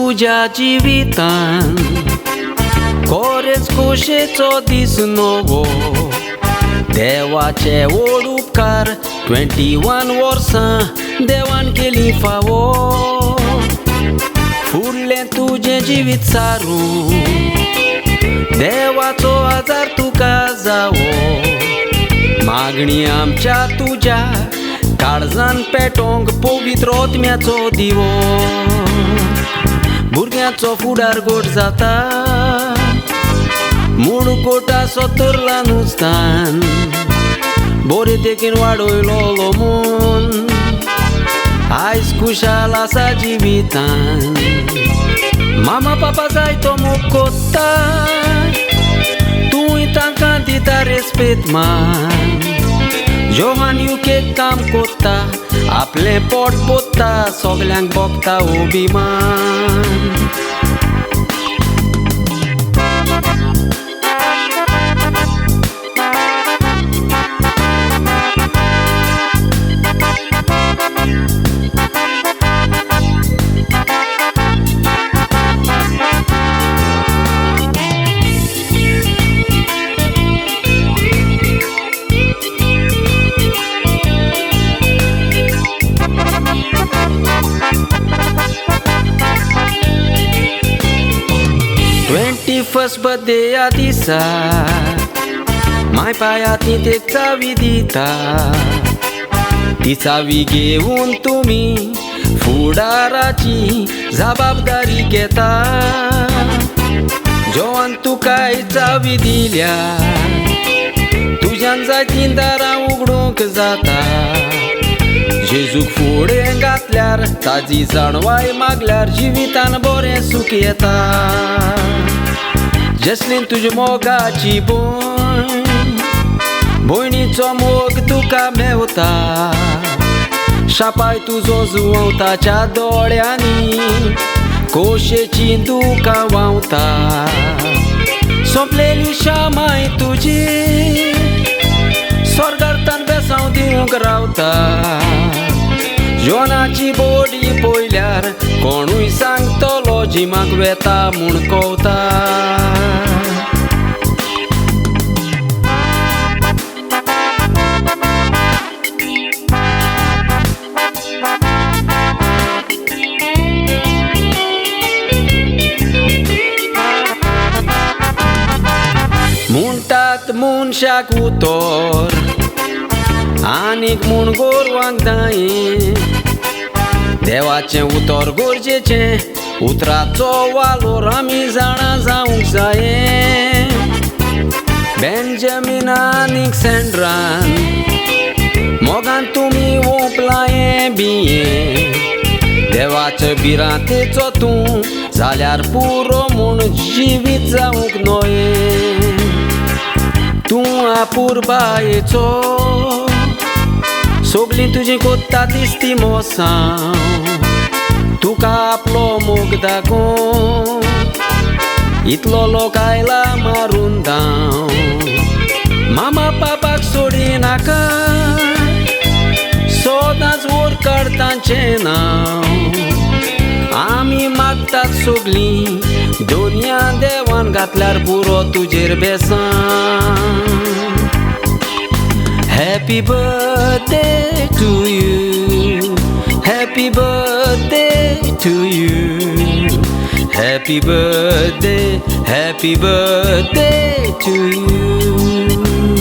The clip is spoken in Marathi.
तुझ्या जिवितान खरेंच खोशेचो दीस नवो देवाचे व्हड उपकार 21 वर्सां देवान केली फावो फुडलें तुजें जिवीत सारून देवाचो आदार तुका जावो मागणी आमच्या तुज्या काळजान पेटोवंक पवित्र आत्म्याचो दिवो भुरग्याचो फुडार गोड जाता मूड कोटा सोतरला नुस्तान बरे देखीन वाडयलो मून आयज खुशाल आसा जिवितान मामा पापा जाय तो मोग कोत्ता तूंय तांकां दिता रेस्पेद मान जोहान युकेक काम कोत्ता आपलें पोट पोत्ता सगल्यांक भोगता अभिमान फर्स्ट बर्थडे या दिसा माय पायातली ते चावी दिता ती चावी घेवन तुमी फुडाराची जबाबदारी घेता जोवान तुकाय चावी दिल्या तुज्यान जायतीं दारां उगडूंक जाता जेजूक फुडें घातल्यार ताजी जाणवाय मागल्यार जिवितान बरें सूख येता जसलीन तुज्या मोगाची भयणीचो मोग तुका मेवता शापाय तुजो जुंवताच्या दोळ्यांनी खोशेची दुकां व्हांवता सोंपलेली शामाय तुजी स्वर्गार्थान बेसांव दिवंक रावता जोनाची बोडी पयल्यार कोणूय सांगतलो जिमाक वेता म्हूण कोवता म्हणटात मनशाक उतर आनीक म्हूण गोरवांक जाये देवाचें उतर गरजेचें उतराचो वालोर आमी जाणा जावंक जाये बेंजामीन आनीक सँड्रान मोगान तुमी ओंपलाये बिये देवाच्या बिरांतेचो तूं जाल्यार पुरो म्हूण जिवीत जावंक नये तूं आपुरबायेचो सगळीं तुजी कोत्ता दिसती मोसांव तुका आपलो मोग दाखोवन इतलो लोक आयला मारून दाव मामा पापाक सोडी नाका सोदांच वर काड तांचें नांव आमी मागतात सगळीं दोनया देवान घातल्यार पुरो तुजेर बेसान Happy birthday to you Happy birthday to you Happy birthday to you